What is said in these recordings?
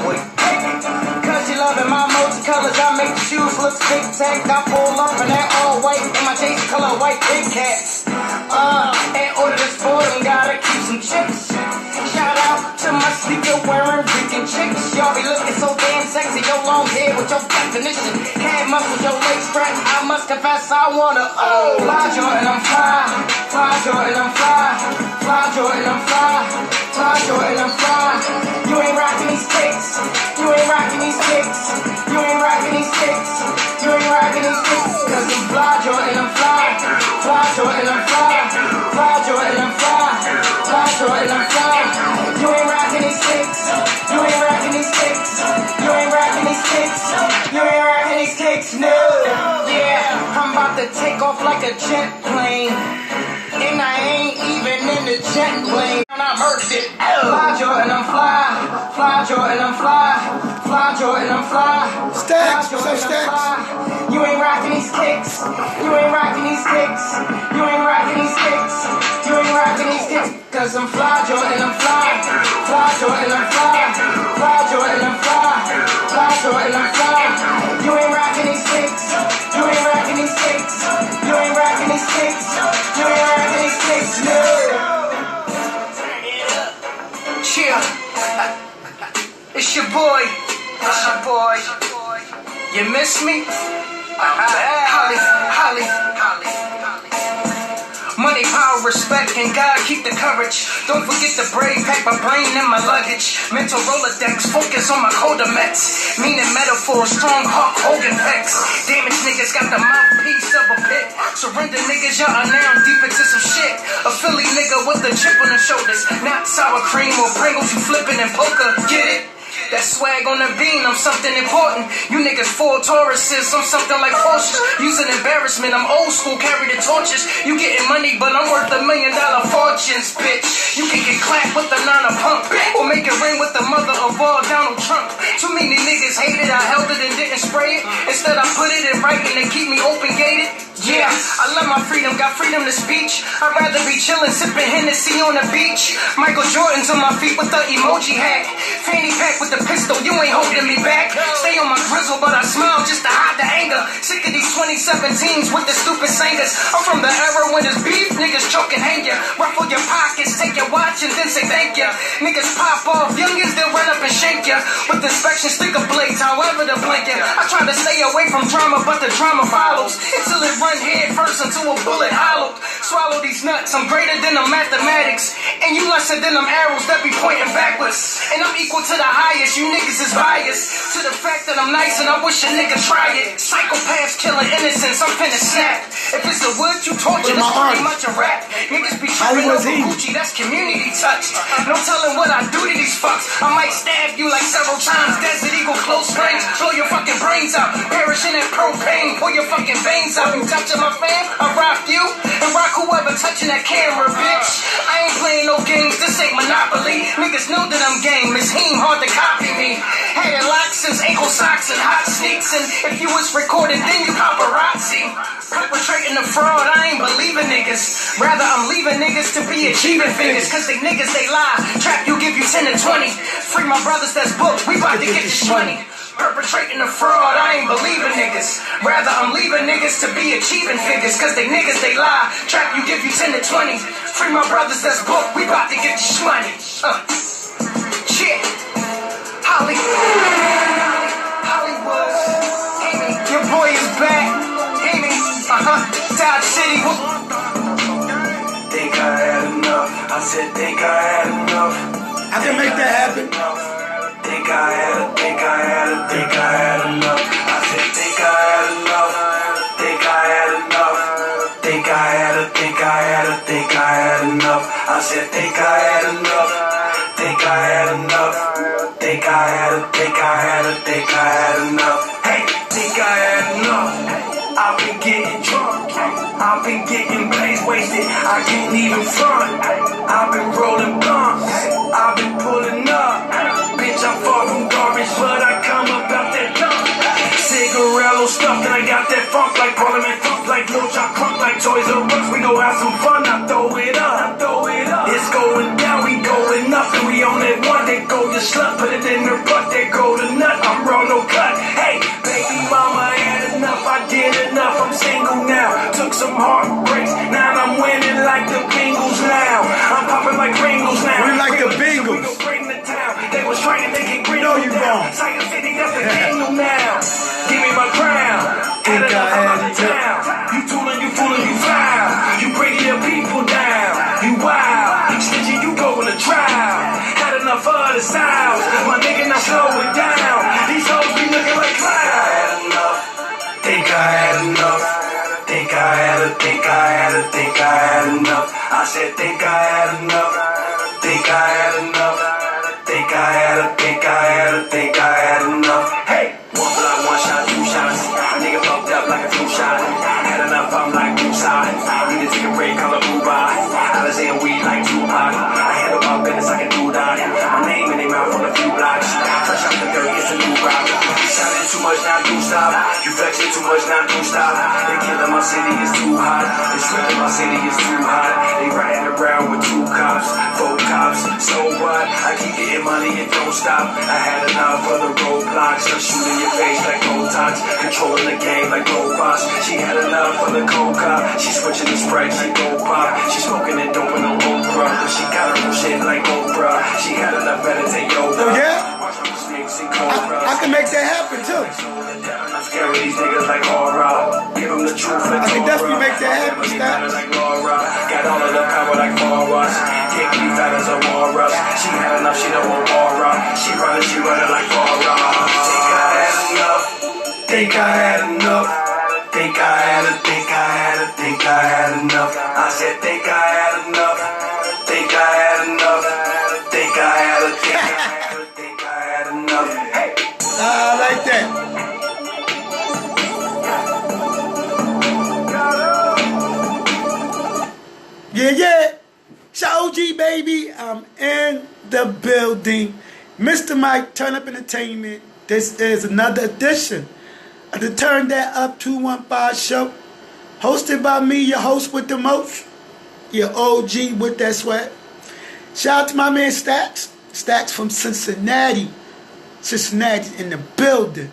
boy. Cause you loving my multicolors, I make the shoes look big tech. I pull up in that all white, and my Jason color white big cats. In order to sport them, gotta keep some chips. Shout out to my sneaker wearing freaking chicks. Y'all be looking so damn sexy, your long hair with your definition. Head muscles, your legs stretch. I must confess, I wanna fly Jordan, I'm fly. Fly Jordan, I'm fly. Fly Jordan, I'm fly. Fly Jordan, I'm fly. You ain't rocking these kicks. You ain't rocking these kicks. You ain't rocking these kicks. You ain't rocking these kicks. Cause I'm fly Jordan, I'm fly. Fly Jordan, I'm fly. Fly Jordan, I'm fly. Fly Jordan, I'm fly. You ain't rocking these kicks. You ain't rocking these kicks. You ain't rocking these kicks. You ain't rocking these kicks. No. Yeah, I'm about to take off like a jet plane. And I ain't even in the jet plane. I murked it. Fly Jordan, I'm fly. Fly Jordan, I'm fly. Fly Jordan, I'm fly. Stacks, what's up, Stacks? You ain't rocking these kicks. You ain't rocking these kicks. You ain't rocking these kicks. You ain't rocking these kicks. Cause I'm fly Jordan, I'm fly. Fly Jordan, I'm fly. Fly Jordan, I'm fly. Fly Jordan, I'm fly. You ain't rocking these kicks. You ain't rocking these kicks. You ain't rocking these kicks. You ain't rocking these kicks. No. Chill. It's your boy. It's your boy. You miss me? Holly. Money, power, respect, and God keep the courage. Don't forget the brave, pack my brain in my luggage. Mental Rolodex, focus on my Kodamets. Meaning metaphor, strong Hulk Hogan pecs. Damage niggas got the mouthpiece of a pit. Surrender niggas, y'all are now deep into some shit. A Philly nigga with a chip on the shoulders. Not sour cream or Pringles, you flipping in poker. Get it? That swag on the beam, I'm something important. You niggas full Tauruses, I'm something like Porsches. Using embarrassment, I'm old school, carry the torches. You getting money, but I'm worth $1 million fortunes, bitch. You can get clapped with the 9 pump, or make it rain with the mother of all Donald Trump. Too many niggas hate it, I held it and didn't spray it. Instead I put it in writing and keep me open gated. Yeah, I love my freedom, got freedom to speech. I'd rather be chillin', sippin' Hennessy on the beach. Michael Jordan's on my feet with the emoji hat. Fanny pack with the pistol, you ain't holding me back. Stay on my grizzle, but I smile just to hide the anger. Sick of these 2017s with the stupid singers. I'm from the era when there's beef, niggas choke and hang ya. Ruffle your pockets, take your watch and then say thank ya. Niggas pop off, youngins they'll run up and shake ya. With inspection sticker blades, however to blanket. I try to stay away from drama, but the drama follows. Until it runs head first into a bullet hollowed. Swallow these nuts, I'm greater than the mathematics. And you lesser than them arrows that be pointing backwards. And I'm equal to the highest, you niggas is biased. To the fact that I'm nice and I wish a nigga try it. Psychopaths killing innocence, I'm finna snap. If it's the wood you torture, that's pretty much a rap. Niggas be tripping over Gucci, that's community touched. No telling what I do to these fucks. I might stab you like several times. Desert Eagle, close range, blow your fucking brains out. Perish in that propane, pull your fucking veins out. You touching my fam, I rock you. And rock whoever touching that camera, bitch. I ain't playing no games, this ain't Monopoly. Niggas know that I'm game, it's him hard to copy me. Had it locked since ankle socks and hot sneaks. And if you was recorded, then you paparazzi. Perpetrating the fraud, I ain't believing niggas. Rather, I'm leaving niggas to be achieving figures. Cause they niggas, they lie. Trap, you give you 10 to 20. Free my brothers that's booked, we about to get this money. Perpetrating the fraud, I ain't believing niggas. Rather, I'm leaving niggas to be achieving figures. Cause they niggas, they lie. Trap, you give you 10 to 20. Free my brothers that's booked, we about to get this money. Shit. Hollywood. Hey, your boy is back. Hey, Dodge City. Think I had enough. I said, think I had enough. I can make that happen. Think I had enough. I said, think I had enough. Think I had enough. Think I had enough. I said, think I had enough. Think I had enough. Think I had enough. Hey, think I had enough. I've been getting drunk. I've been getting blazed wasted. I can't even front. I've been rolling blunts. I've been pulling up. Bitch, I'm far from garbage, but I come up out that dump. Cigarello stuffed and I got that funk like Parliament funk, like Lil Chop crunk, like Toys R Us. We gon' have some fun. I throw it up. It's going down, we going up, and we on that one. They go your slut, put it in in her butt, there go the nut. I'm raw, no cut. Hey, baby mama, I had enough. I did enough. I'm single now. Took some heartbreaks. Now I'm winning like the Bengals now. I'm popping like Pringles now. We like the Bengals. We gon' bring the town. They was trying to make it green. No, you wrong. Zion City, that's the kingdom now. Give me my crown. Had enough. I'm out of town. You tooling, you fooling, you foul. You breaking your people down. You wild. Stitching, you going to trial. Had enough of the styles. My nigga, now slow it down. These hoes be looking like clowns. Think I had enough. Think I had enough. I said think I had enough. Think I had enough. Think I had enough. Hey, one blood, one shot, two shots. Nigga fucked up like a flu shot. Had enough, I'm like two sides. Need to take a break, color blue by. Alizé and weed like Tupac. I handle my business like a do-dot. My name in their mouth on a few blocks. Fresh out the dirt, it's a new rock. Shouting too much, now do stop. You flexing too much, now do stop. They killing my city, it's too hot. They sweating my city, it's too hot. They riding around with 2 cops, 4 cops. So what? I keep getting money and don't stop. I had enough of the roadblocks. I'm shooting your face like Botox. Controlling the game like robots. She had enough of the coca. She switching the Sprite, she go pop. She smoking and dope in the Oprah. But she got her own shit like Oprah. She had enough meditate yoga. Oh yeah? I can make that happen too. I'm scaring these niggas like horror. Give them the truth like I can definitely make that happen, Stacks. like Laura. Got all of the power like Forrest. Can't keep fat as a walrus. She had enough, she don't want aura. She running like Laura. Think I had enough. Think I had enough. Think I had enough. I said think I had enough. Think I had enough. Think I had enough. Hey. I like that. Yeah. Shout OG, baby. I'm in the building. Mr. Mike, Turn Up Entertainment. This is another edition of the Turn That Up 215 Show. Hosted by me, your host with the most. Your OG with that swag. Shout out to my man Stacks. Stacks from Cincinnati. Cincinnati in the building.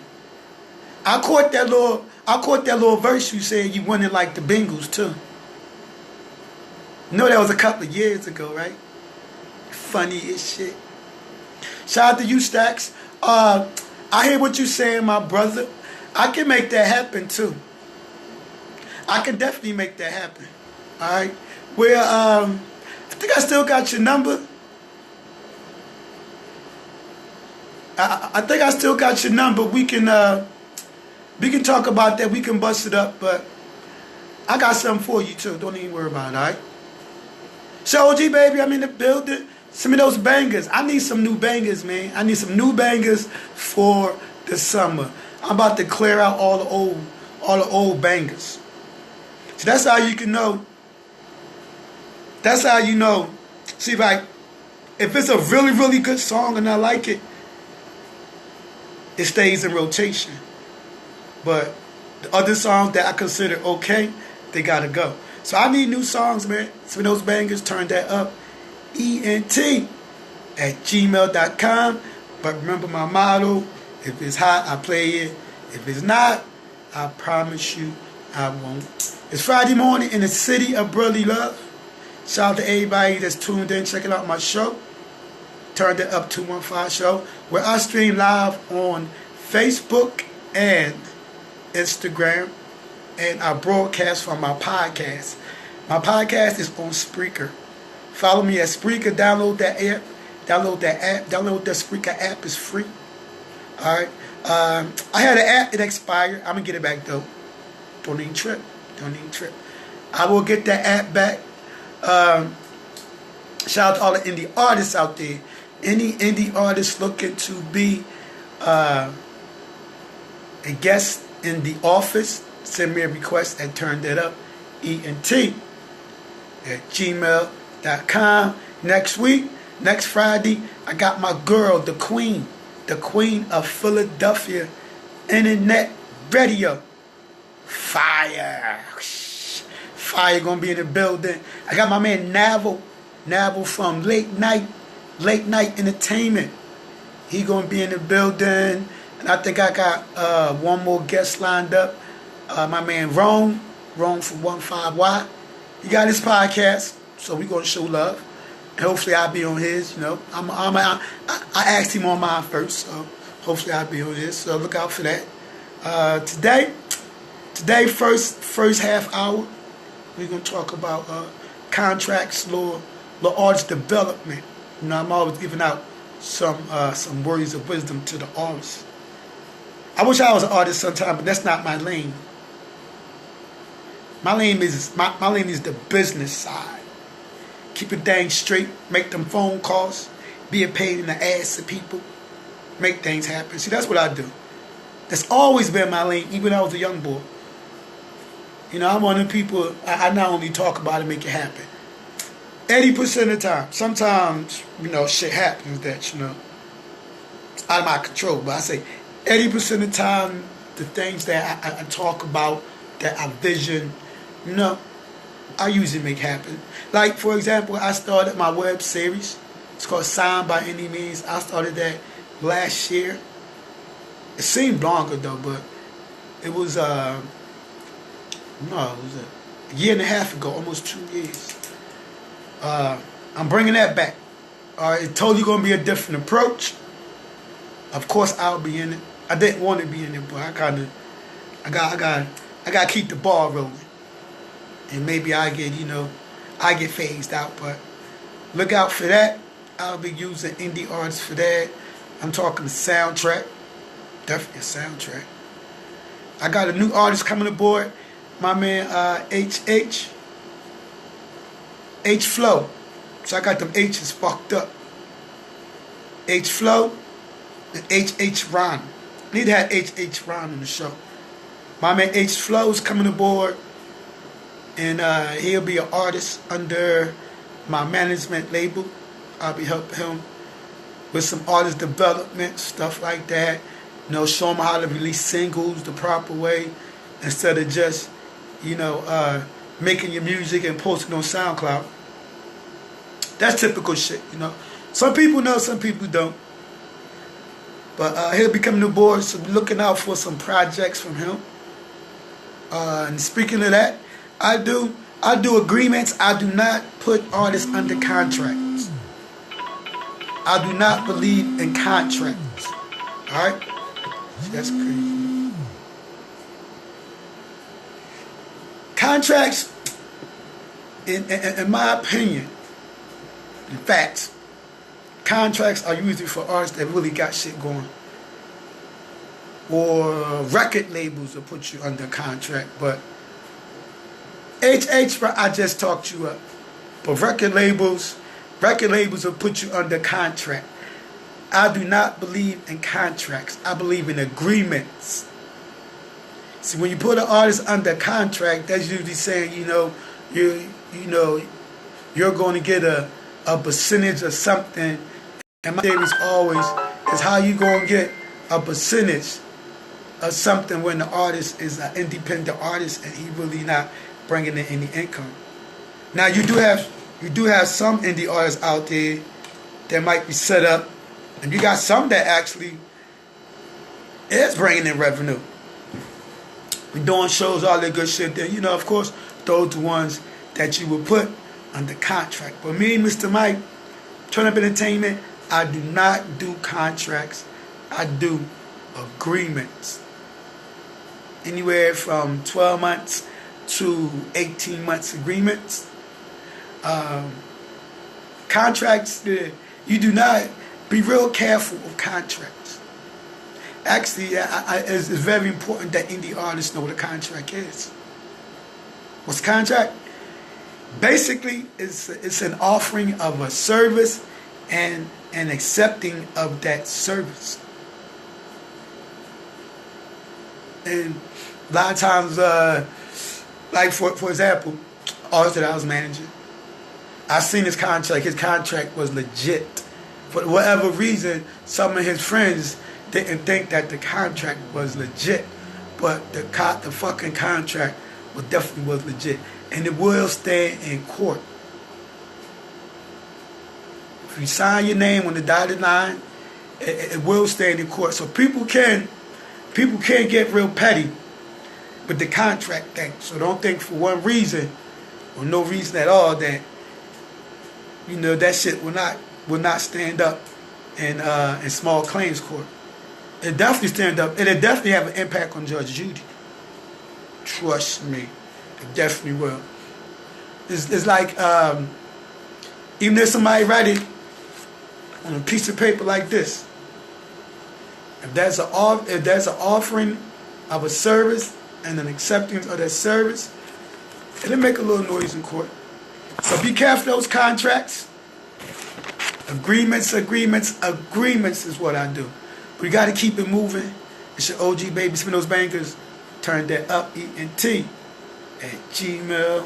I caught that little verse you said you wanted like the Bengals too. You know that was a couple of years ago, right? Funny as shit. Shout out to you, Stacks. I hear what you saying, my brother. I can make that happen too. I can definitely make that happen. Alright. Well, I think I still got your number. I think I still got your number. We can talk about that. We can bust it up, but I got something for you too. Don't even worry about it, alright? So OG baby, I'm in the building. Send me those bangers. I need some new bangers, man. I need some new bangers for the summer. I'm about to clear out all the old bangers. So that's how you can know. That's how you know. See, like, if it's a really, really good song and I like it, it stays in rotation. But the other songs that I consider okay, they gotta go. So I need new songs, man. Some of those bangers, Turn That Up, ENT@gmail.com. But remember my motto, if it's hot, I play it. If it's not, I promise you I won't. It's Friday morning in the city of brotherly love. Shout out to everybody that's tuned in, checking out my show, Turn That Up 215 Show, where I stream live on Facebook and Instagram, and I broadcast from my podcast. My podcast is on Spreaker. Follow me at Spreaker. Download that app. Download the Spreaker app. It's free. Alright. I had an app. It expired. I'm going to get it back though. Don't even trip. I will get that app back. Shout out to all the indie artists out there. Any indie artists looking to be a guest in the office, send me a request at turndatup@gmail.com. Next week, next Friday, I got my girl, the queen of Philadelphia Internet Radio. Fire gonna be in the building. I got my man Navel from Late Night Entertainment. He gonna be in the building, and I think I got one more guest lined up. My man Rome from 15Y. He got his podcast, so we gonna show love. And hopefully I'll be on his. You know, I asked him on mine first, so hopefully I'll be on his. So look out for that. Today first half hour, we're gonna talk about contracts, law artist development. You know, I'm always giving out some words of wisdom to the artists. I wish I was an artist sometime, but that's not my lane. My lane is the business side. Keep it dang straight, make them phone calls, be a pain in the ass to people, make things happen. See, that's what I do. That's always been my lane, even when I was a young boy. You know, I'm one of the people, I not only talk about it, make it happen. 80% of the time. Sometimes, you know, shit happens that, you know, it's out of my control. But I say 80% of the time, the things that I talk about, that I vision, you know, I usually make happen. Like, for example, I started my web series. It's called Signed by Any Means. I started that last year. It seemed longer, though, but it was, it was a year and a half ago, almost 2 years. I'm bringing that back. It's totally going to be a different approach. Of course, I'll be in it. I didn't want to be in it, but I got to keep the ball rolling. And maybe I get phased out, but look out for that. I'll be using indie artists for that. I'm talking soundtrack. Definitely a soundtrack. I got a new artist coming aboard. My man H Flow. So I got them H's fucked up. H Flow and H Ron. Need to have H Ron on the show. My man H Flow is coming aboard, and he'll be an artist under my management label. I'll be helping him with some artist development, stuff like that. You know, show him how to release singles the proper way instead of just, you know, making your music and posting on SoundCloud. That's typical shit, you know. Some people know, some people don't. But he'll be coming aboard, so be looking out for some projects from him. And speaking of that, I do agreements. I do not put artists under contracts. I do not believe in contracts. Alright? That's crazy. Contracts, in my opinion, in fact, contracts are usually for artists that really got shit going. Or record labels will put you under contract, but I just talked you up. But record labels will put you under contract. I do not believe in contracts. I believe in agreements. See, when you put an artist under contract, that's usually saying, you're going to get a percentage of something. And my theory is always is how you going to get a percentage of something when the artist is an independent artist and he really not bringing in any income. Now you do have some indie artists out there that might be set up, and you got some that actually is bringing in revenue. We're doing shows, all that good shit. Then, of course, those are the ones that you would put under contract. But me, Mr. Mike, Turn Up Entertainment, I do not do contracts. I do agreements. Anywhere from 12 months to 18 months agreements. Contracts, you do not be real careful of contracts. Actually, it's very important that indie artists know what a contract is. What's a contract? Basically, it's an offering of a service and an accepting of that service. And a lot of times, like for example, artist that I was managing, I seen his contract. His contract was legit. For whatever reason, some of his friends didn't think that the contract was legit, but the fucking contract definitely was legit, and it will stand in court. If you sign your name on the dotted line, it will stand in court. So people can get real petty with the contract thing. So don't think for one reason or no reason at all that that shit will not stand up in small claims court. It definitely stand up, and it definitely have an impact on Judge Judy. Trust me, it definitely will. It's like even if somebody write it on a piece of paper like this, if there's an offering of a service and an acceptance of that service, it'll make a little noise in court. So be careful those contracts. Agreements is what I do. We got to keep it moving. It's your OG baby, spin those bangers. Turn that up, ENT at gmail.com.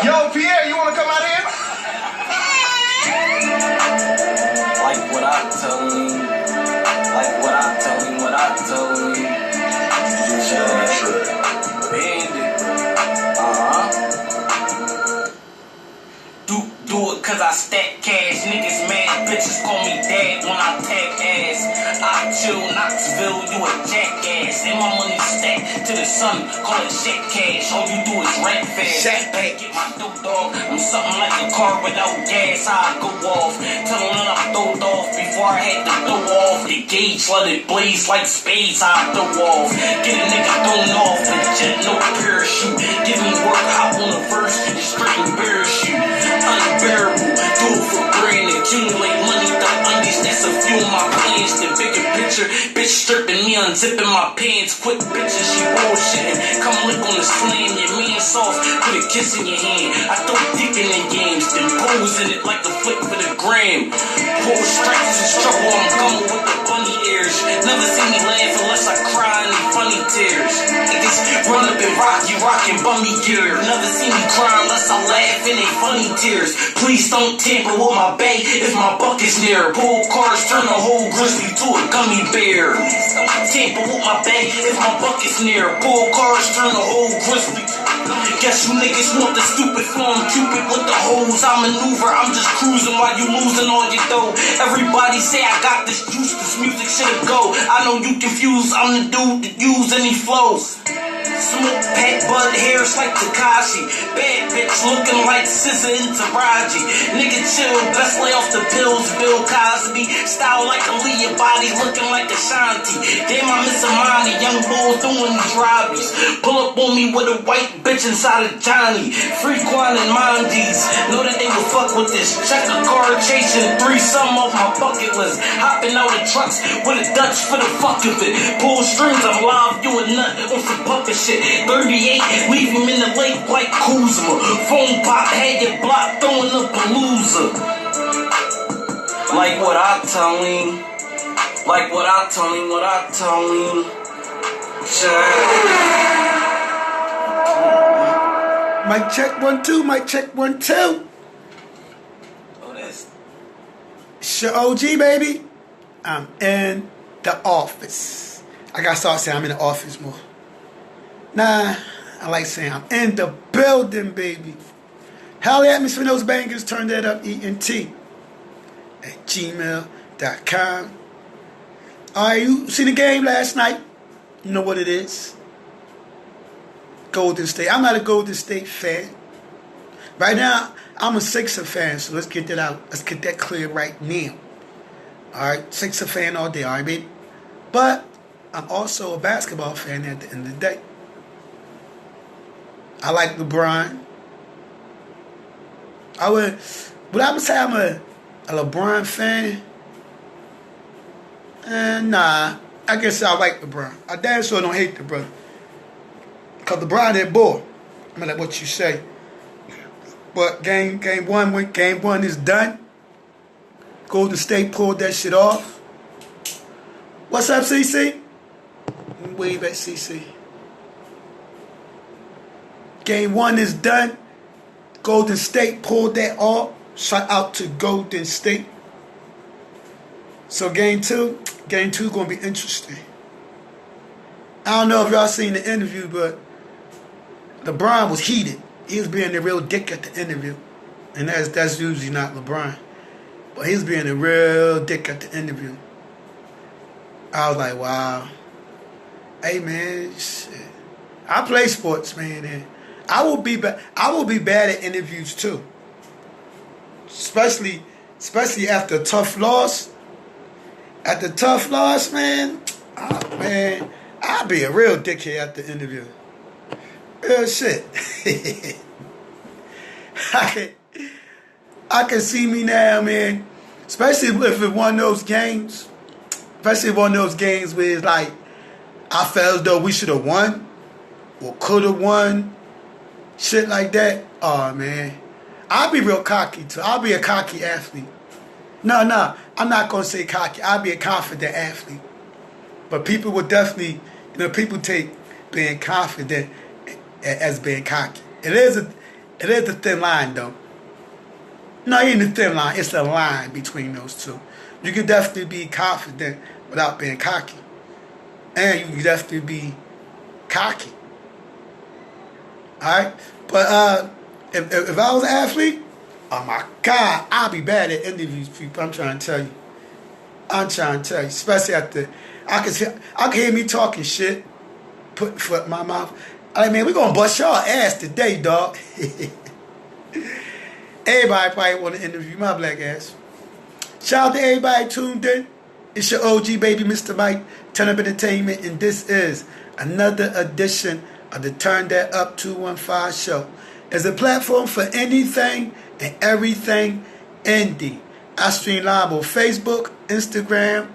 Yo, Pierre, you want to come out here? Like what I told him. Like what I told him, what I told him. Bandit. Do it cause I stack cash. Niggas mad, bitches call me dad when I tag ass. I chill Knoxville, you a jackass. And my money stacked to the sun, call it shit cash. All you do is rap fast. Better get my dope dog. I'm something like a car without gas. I go off. Tell them that I'm throwed off before I had to throw off. The gauge let it blaze like spades. I throw off. Get a nigga thrown off. The jet, no parachute. Give me work, hop on the verse, and straight embarrass you. Unbearable, do it for grand, accumulate money, throw undies, that's a few of my plans. The bigger picture, bitch stripping me, unzipping my pants. Quick bitches, she bullshitting. Come lick on the slam, your man soft, put a kiss in your hand. I throw dick in the games, then pose in it like the flick for the gram. Pull strikes and struggle, I'm coming with the bunny ears. Never see me laugh unless I cry in the funny tears. Niggas run up and rockin' bummy gear. Never see me cry unless I laugh in they funny tears. Please don't tamper with my bay if my bucket's near. Pull cars, turn a whole grizzly to a gummy bear. Don't tamper with my bay if my bucket's near. Pull cars, turn a whole grizzly. Guess you niggas want the stupid form, Cupid with the hoes. I maneuver, I'm just cruising while you losing all your dough. Everybody say I got this juice, this music shit'll go. I know you confused, I'm the dude that use any flows. Smoke pack bud hairs like Takashi. Bad bitch looking like SZA and Taraji. Nigga chill, best lay off the pills, Bill Cosby. Style like Aaliyah, body looking like Ashanti. Damn, I miss Amani, young bull doing these robbies. Pull up on me with a white bitch inside of Johnny. Frequan and Mondies, know that they will fuck with this. Check a car chasing 3-something off my bucket list. Hopping out of trucks with a Dutch for the fuck of it. Pull strings, I'm live, you a nut on some puppet shit. 38, leave him in the lake like Kuzma. Phone pop, had your block throwing a palooza. Like what I tell him. Like what I tell him, what I tell him. Mic check 1 2, mic check 1 2. Oh, that's It's your OG baby. I'm in the office. I gotta start saying I'm in the office more. Nah, I like saying I'm in the building, baby. Holla at me for those bangers. Turn that up, ENT at gmail.com. Alright, you see the game last night? You know what it is. Golden State. I'm not a Golden State fan. Right now, I'm a Sixer fan, so let's get that out. Let's get that clear right now. Alright, Sixer fan all day, alright, baby? But I'm also a basketball fan at the end of the day. I like LeBron. I would I say I'm a LeBron fan? Nah. I guess I like LeBron. I damn sure don't hate the brother. Because LeBron that boy. I mean, like what you say. But game one is done. Golden State pulled that shit off. What's up, CC? Wave at CC. Game 1 is done. Golden State pulled that off. Shout out to Golden State. So game 2 gonna be interesting. I don't know if y'all seen the interview, but LeBron was heated. He was being a real dick at the interview. And that's usually not LeBron. But he was being a real dick at the interview. I was like, wow. Hey man, shit. I play sports, man, and I will be bad at interviews too. Especially after a tough loss. After a tough loss, man, I'll be a real dickhead at the interview. Real shit. I can see me now, man. Especially if it's one of those games. Especially one of those games where it's like, I felt as though we should have won or could have won. Shit like that. Oh, man. I'll be real cocky, too. I'll be a cocky athlete. No, I'm not going to say cocky. I'll be a confident athlete. But people will definitely, people take being confident as being cocky. It is a thin line, though. No, it ain't a thin line. It's a line between those two. You can definitely be confident without being cocky. And you can definitely be cocky. Alright? But if I was an athlete, oh my God, I'll be bad at interviews, people. I'm trying to tell you. Especially after I can hear me talking shit, putting foot in my mouth. I mean, we're gonna bust y'all ass today, dog. Everybody probably want to interview my black ass. Shout out to everybody tuned in. It's your OG baby, Mr. Mike, Turn Up Entertainment, and this is another edition of the Turndatup215 Show. It's a platform for anything and everything indie. I stream live on Facebook, Instagram,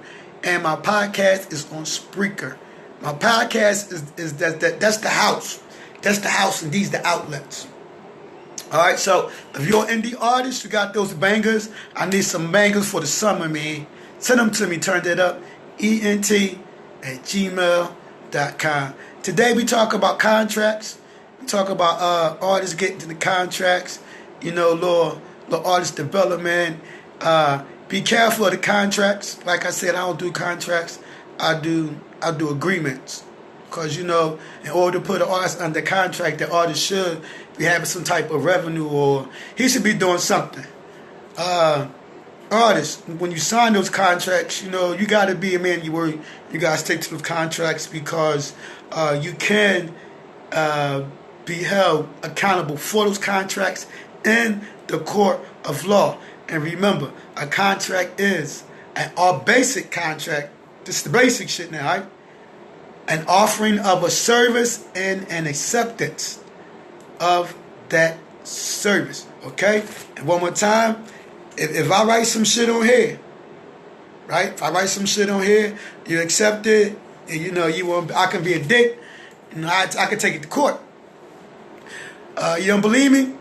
and my podcast is on Spreaker. My podcast is that's the house. That's the house, and these the outlets. Alright, so if you're an indie artist, you got those bangers, I need some bangers for the summer, man. Send them to me, turndatup215@gmail.com. Today we talk about contracts. We talk about artists getting to the contracts, little artist development. Be careful of the contracts. Like I said, I don't do contracts. I do agreements. Because, in order to put an artist under contract, the artist should be having some type of revenue, or he should be doing something. Artists, when you sign those contracts, you got to be a man of your word. You got to stick to those contracts because you can be held accountable for those contracts in the court of law. And remember, a contract is our basic contract. This is the basic shit now, right? An offering of a service and an acceptance of that service. Okay? And one more time, if I write some shit on here, right? If I write some shit on here, you accept it, and you want, I can be a dick, I can take it to court. You don't believe me?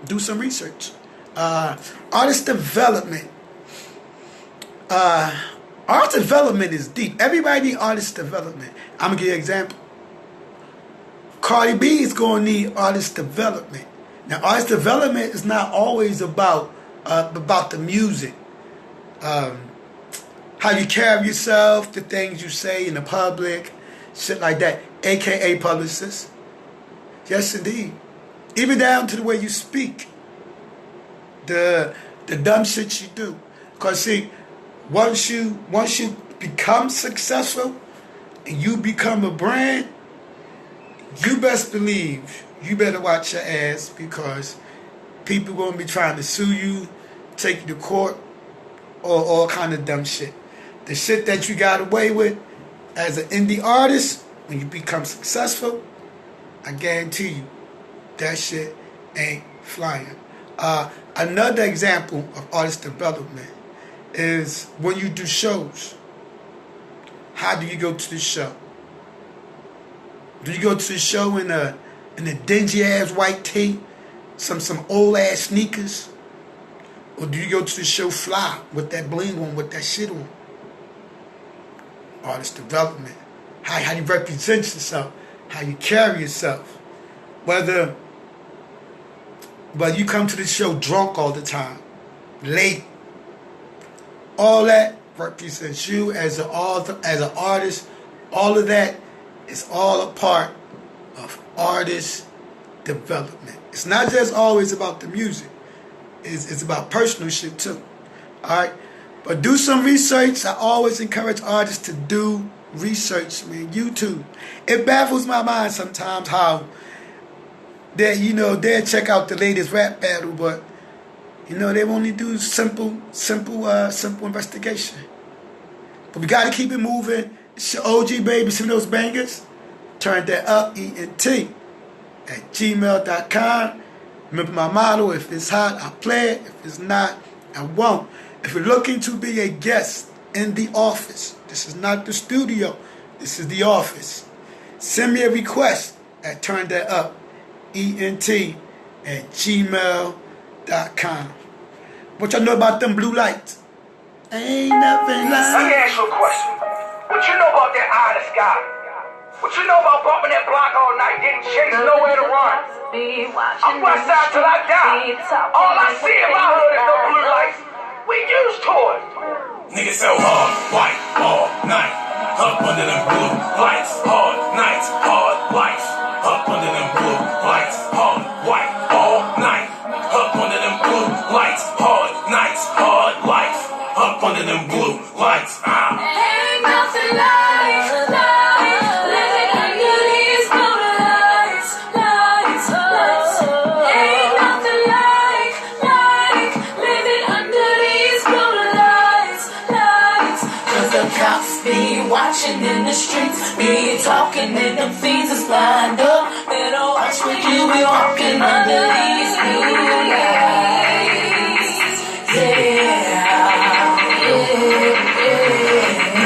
Do some research. Artist development. Artist development is deep. Everybody needs artist development. I'm going to give you an example. Cardi B is going to need artist development. Now, artist development is not always about the music. How you carry yourself, the things you say in the public, shit like that. AKA publicist. Yes, indeed. Even down to the way you speak. The dumb shit you do. Because, see, once you become successful and you become a brand, you best believe you better watch your ass because people going to be trying to sue you, take you to court, or all kind of dumb shit. The shit that you got away with as an indie artist, when you become successful, I guarantee you, that shit ain't flying. Another example of artist development is when you do shows. How do you go to the show? Do you go to the show in a dingy ass white tee, some old ass sneakers, or do you go to the show fly with that bling on, with that shit on? Artist development. How you represent yourself, how you carry yourself. Whether you come to the show drunk all the time, late, all that represents you as an author, as an artist. All of that is all a part of artist development. It's not just always about the music. It's about personal shit too. Alright? But do some research. I always encourage artists to do research, man. YouTube. It baffles my mind sometimes how that, you know, they'll check out the latest rap battle, but you know, they only do simple investigation. But we gotta keep it moving. It's your OG baby, some of those bangers. Turn that up, ENT@gmail.com. Remember my motto, if it's hot, I'll play it. If it's not, I won't. If you're looking to be a guest in the office, this is not the studio, this is the office. Send me a request at turndatup, ENT@gmail.com. What y'all know about them blue lights? Ain't nothing Let me like. ask you a question. What you know about that eye of the sky? What you know about bumping that block all night, getting chased, nowhere to run? I'm west side till I die. All I see in my hood is no blue lights. We used to it. Niggas so hard, white, all night. Up under them blue lights, hard nights, hard lights. Up under them blue lights, hard, white, all night. Up under them blue lights, hard nights, hard life. Up under them blue lights, Ain't nothing like living under these blue lights, lights. Ain't nothing like living under these blue lights, lights. 'Cause the cops be watching in the streets, be talking and them fiends is lined up. Better watch when you be walking under these blue lights.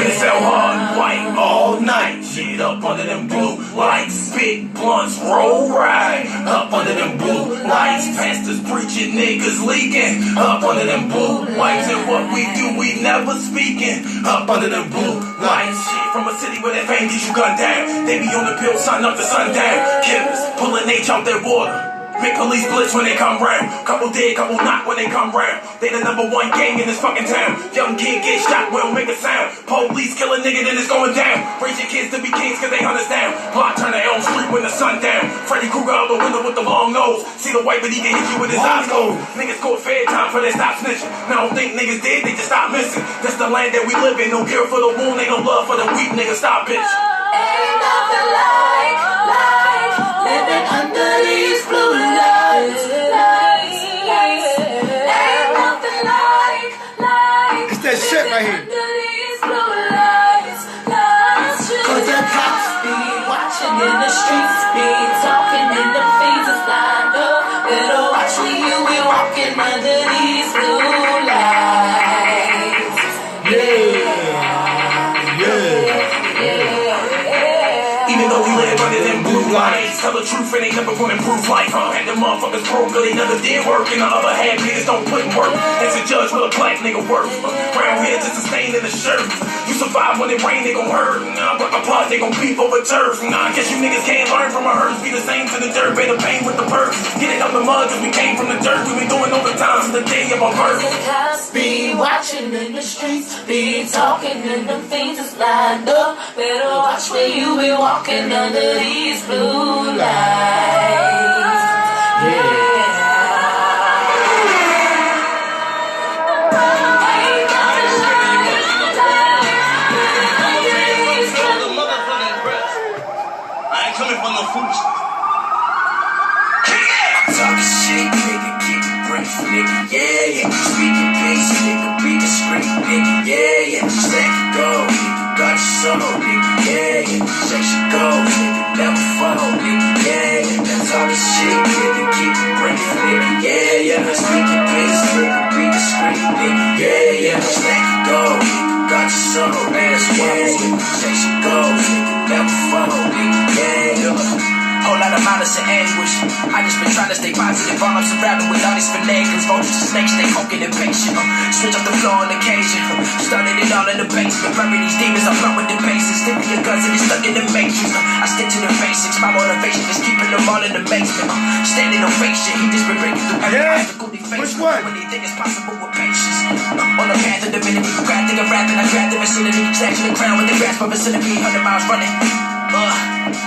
niggas so hard, white, all night. Shit up under them blue lights. Big blunts, roll right. Up under them blue lights. Pastors preaching, niggas leaking. Up under them blue lights. And what we do, we never speaking. Up under them blue lights. Shit from a city where that fame gets you gunned down. They be on the pill, sun up to sundown. Killers pulling H out that water. Make police blitz when they come round. Couple dead, couple knock when they come round. They the #1 gang in this fucking town. Young kid get shot, we don't make a sound. Police kill a nigga, then it's going down. Raise your kids to be kings cause they hunt us down. Block turn their own street when the sun down. Freddy Krueger out the window with the long nose. See the white but he can hit you with his eyes closed. Niggas caught fair time for they stop snitching. Now I don't think niggas dead, they just stop missing. That's the land that we live in. No care for the wound, ain't no love for the weak. Niggas stop bitch. Ain't nothing like living under these blue lights, lights. Ain't nothing like It's that shit right here. under these blue lights, lights. 'Cause the cops be watching in the streets, be talking and the fiends is lined up. Better watch when you be walking under these blue lights. Even though we live under them blue lights, tell the truth and they never gonna improve life. Had them motherfuckers broke, but they never did work. And the other half niggas don't put in work. That's a judge with a black nigga worth. Brown hair just a stain in the shirt. You survive when it rain, they gon' hurt. Nah, but apart, they gon' beef over turf. Nah, I guess you niggas can't learn from our hurts. Be the same to the dirt, bear the pain with the perks. Get it out the mud cause we came from the dirt. We been doing overtime since the day of our birth. The cops be watching in the streets, be talking and them things is lined up. Better watch where you be walking under these blue lights. Coming from the foolishness. Talking shit, nigga, keep it brief, nigga, yeah. Speaking peace, nigga, be discreet, nigga, yeah. Stack it gold, nigga, got your soul, nigga, yeah. Chase your goals, nigga, never fall, nigga, yeah. Talking shit, nigga, keep it brief, nigga, yeah. Speaking peace, nigga, be discreet, nigga, yeah. Stack it gold, nigga, got your soul, ass yeah. Chase your goals, nigga, never fall, nigga, yeah. Whole lot of malice and anguish. I just been trying to stay positive while I'm surrounded with all these finagles. Vultures and snakes, they focused and patient. Switch up the floor on occasion. Started it all in the basement. Bury these demons, I'm from with the bases. Stick to your guns and it's stuck in the matrix. I stick to the basics. My motivation is keeping them all in the basement. Standing ovation. He just been breaking through every obstacle they face. Which one? When they think it's possible with patience. On the path of divinity. Grab, think of rapping. I grab the vicinity. Snatching the crown with the grasp of vicinity. 100 miles running.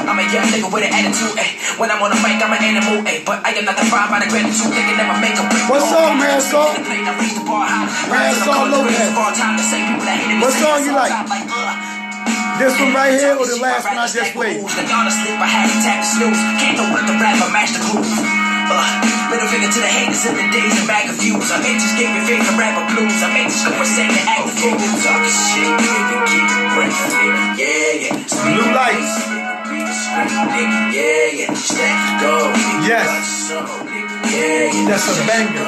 I'm a young nigga with an attitude, ayy. When I'm on the mic, I'm an animal, ayy. But I am not defined by the gratitude. They can never make a break. What song, Marisol? Marisol Lopez. What song you like? This one right here or the last one I just played? Middle finger to the haters in the days and back of views. I may just give your favorite rapper blues. I may just go insane and act a fool. Talking shit, nigga, keep it breaking, nigga. Yeah, yeah. Blue lights. Yeah, yeah. Stack go. Yes. Yeah, yeah. That's a banger.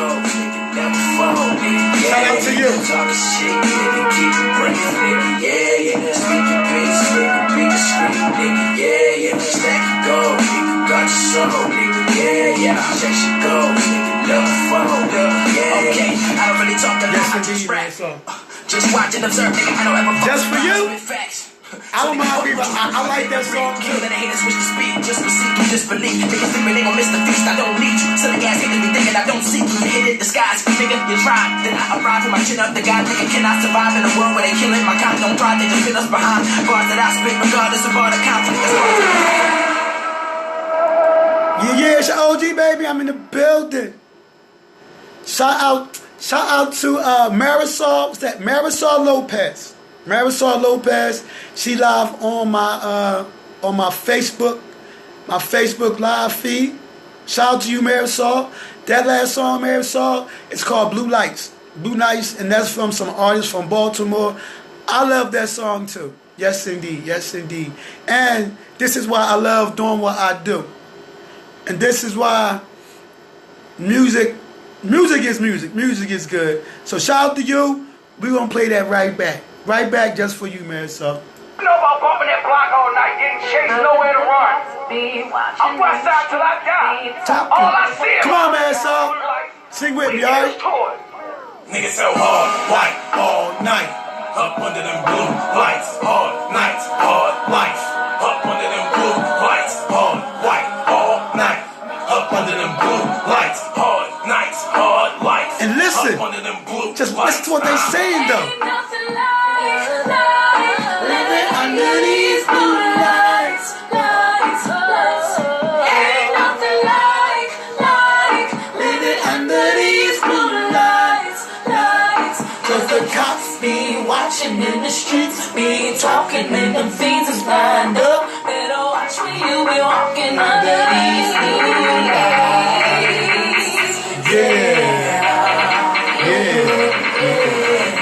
Shout out to you. Talking shit, nigga, keep it breaking, nigga. Yeah, yeah. Speaking bass, nigga, be discreet, nigga. Yeah, yeah. Stack go, nigga. Got your soul, nigga. Yeah, yeah. Check your go, nigga. Love phone, yeah. Okay, I don't really talk a lot. I just rap. Just watch and observe, nigga. I don't ever. Just for you. I don't mind people. I like that song too. Let the haters switch the speed. Just proceed to disbelief. Niggas think they gon' miss the feast. I don't need you. Silly ass niggas be thinking I don't see you. Hit it, disguise. Nigga, you try. Then I arrive with my chin up. The guy nigga cannot survive in a world where they killing. My kind don't thrive. They just put us behind. Bars that I spit, regardless of all the conflict. Yeah, it's your OG baby. I'm in the building. Shout out to Marisol. What's that? Marisol Lopez. Marisol Lopez. She live on my Facebook live feed. Shout out to you, Marisol. That last song, Marisol, it's called Blue Lights. Blue Lights, and that's from some artists from Baltimore. I love that song too. Yes, indeed. Yes, indeed. And this is why I love doing what I do. And this is why music is music. Music is good. So shout out to you. We're going to play that right back. Right back just for you, Marisol. You know about bumping that block all night, getting chased, nowhere to run. I'm west side till I die. All I see is come on, Marisol. Sing with me, alright? Niggas so hard, white, all night. Up under them blue lights, hard nights, hard life. Up under them blue lights, hard, white, all night. Up under them blue lights, hard nights, hard life. And listen, just listen to what they saying though. Living under these blue lights, lights, lights. Ain't nothing like living under these blue lights, lights. 'Cause the cops be watching in the streets, be talking and them fiends is lined up. Better watch when you be walking under these blue lights.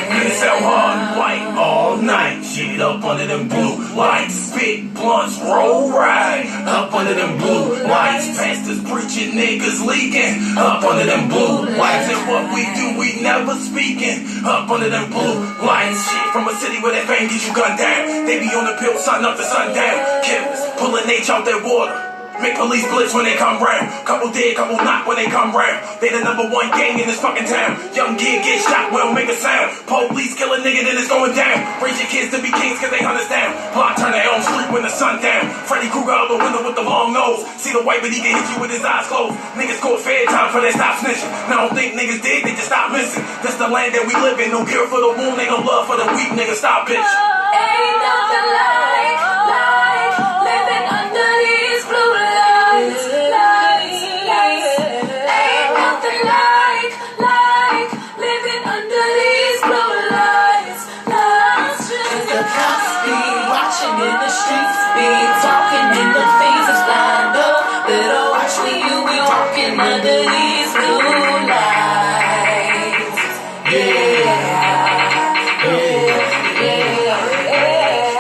Niggas so hard, white, all night. Shit up under them blue lights. Spit blunts, roll right. Up under them blue lights. Pastors preaching, niggas leaking. Up under them blue lights. And what we do, we never speaking. Up under them blue lights. Shit from a city where that fame gets you gunned down. They be on the pill, sun up to sundown. Killers pulling H out that water. Make police blitz when they come round. Couple dead, couple knock when they come round. They the #1 gang in this fucking town. Young kid get shot, well make a sound. Police kill a nigga, then it's going down. Raise your kids to be kings cause they understand. Block turn their own street when the sun down. Freddy Krueger out the window with the long nose. See the white but he can hit you with his eyes closed. Niggas caught fair time for they stop snitching. Now I don't think niggas did, they just stop missing. This the land that we live in. No cure for the wound, ain't no love for the weak. Niggas stop bitch. Ain't nothing like living under these blue lights, lights, lights. Ain't nothing like living under these blue lights, lights. 'Cause the cops be watching in the streets, be talking and the things is lined up. Better watch when you be walking under these blue lights.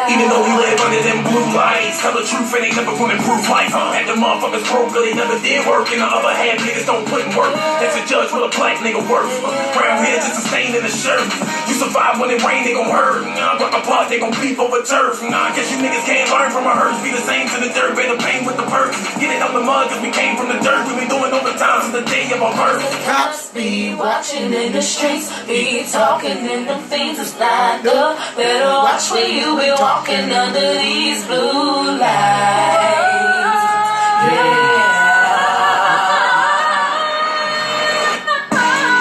Even though we live under them blue lights, tell the truth and they never gonna improve life. Had the motherfuckers broke, but they never did work. And the other half niggas don't put in work. That's a judge with a black nigga worth. Brown hair just a stain in the shirt. You survive when it rain, they gon' hurt. Rock a block, they gon' beef over turf. Guess you niggas can't learn from our hurts. Be the same to the dirt, bear the pain with the perks. Get it out the mud, cause we came from the dirt. We been doing overtime since the day of our birth. Cops be watching in the streets, be talking and them things is lined up. Better watch where you be walking under these blue lights.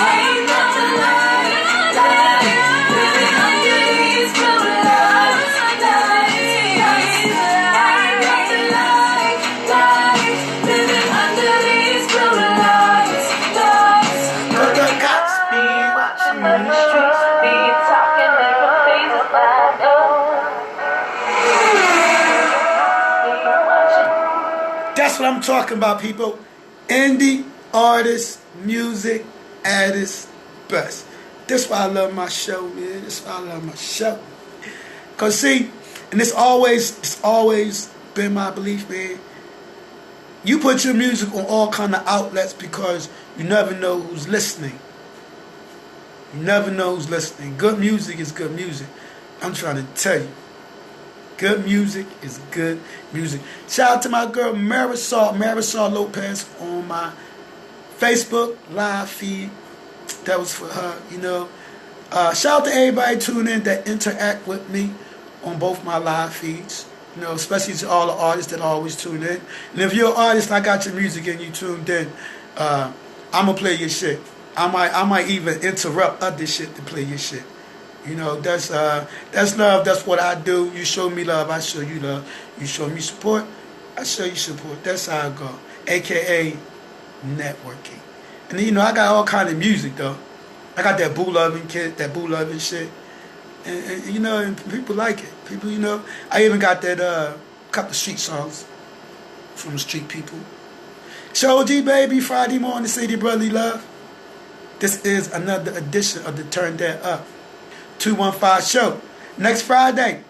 Ain't nothing like living under these blue lights, lights. Ain't nothing like That's what I'm talking about, people. Indie artists, music at its best. That's why I love my show, man. That's why I love my show. Cause see, and it's always been my belief, man. You put your music on all kind of outlets because you never know who's listening. You never know who's listening. Good music is good music. I'm trying to tell you. Good music is good music. Shout out to my girl Marisol Lopez on my Facebook live feed. That was for her, you know. Shout out to everybody tuning in that interact with me on both my live feeds. You know, especially to all the artists that always tune in. And if you're an artist, I got your music and you tuned in, I'm gonna play your shit. I might even interrupt other shit to play your shit. You know, that's love. That's what I do. You show me love, I show you love. You show me support, I show you support. That's how I go. AKA networking. And you know, I got all kind of music though. I got that boo loving kid, that boo loving shit, and you know, and people like it. People, you know, I even got that couple street songs from the street people. Show G baby, Friday morning, City Brotherly Love. This is another edition of the Turn That Up 215 Show. Next Friday,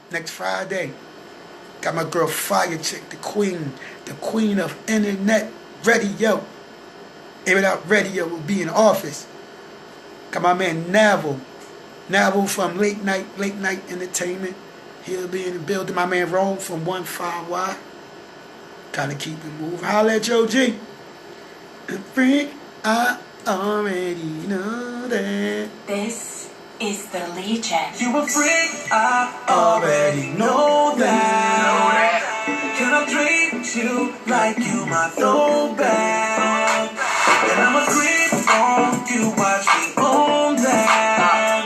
got my girl Fire Chick, the queen of internet radio. Internet radio will be in office. Got my man Navel from Late Night Entertainment. He'll be in the building. My man Rome from 15Y. Gotta keep it moving. Holla at Joe G. Freak, I already know that. This is the Legion. You a freak, I already know that. Can I treat you like you my throwback? And I'ma creep on you, watch me own that.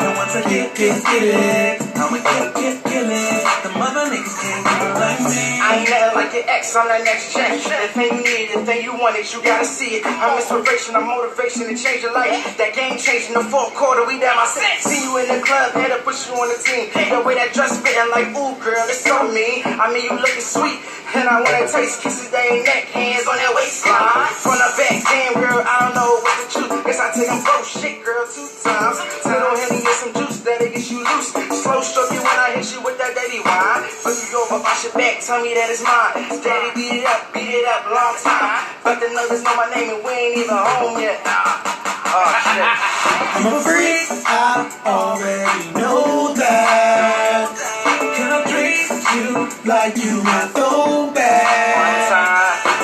And once I get it, I'ma kill it. The mother niggas can't do it like me. I ain't nothing like your ex, I'm that next gen. The thing you need, the thing you want it, you gotta see it. I'm inspiration, I'm motivation to change your life. That game changing the fourth quarter, we down my set. See you in the club, had to push you on the team. The way that dress fitting like, ooh girl, it's so mean. I mean, you looking sweet, and I wanna taste kisses, they ain't neck, hands on that waistline. From the back, damn girl, I don't know what to choose. Guess I take them both, shit girl, 2 times. Little Henny and some juice, that'll get you loose. Slow stroke you when I hit you with that daddy wine. Flip you over, wash your back, tell me that it's mine. Daddy beat it up, long time. But the niggas know my name and we ain't even home yet. Oh shit. I'm a freak, I already know that. Can I treat you like you my throwback?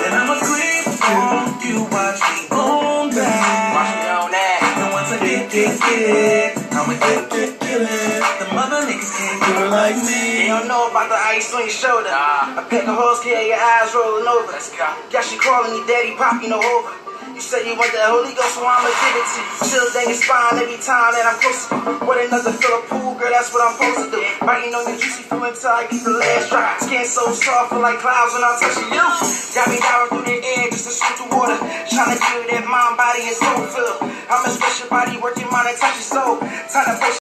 And I'ma creep on you, watch me own that. Watch me on that. And once I get it, I'ma kill it. The mother niggas can't do it like me. You don't know about the ice on your shoulder. A peck of horse care, your eyes rolling over. Let's go. Got you calling me daddy, pop, you know over. You say you want that Holy Ghost, so I'ma give it to you. Chills in your spine every time that I'm close to you. What another fill a pool, girl, that's what I'm supposed to do. Biting on your juicy foot until I get the last drop. Skin so soft, feel like clouds when I'm touching you. Got me diving through the air just to shoot the water. Trying to feel that mind, body, and soul feel. I'm a special body working mind and touch your soul. Time to place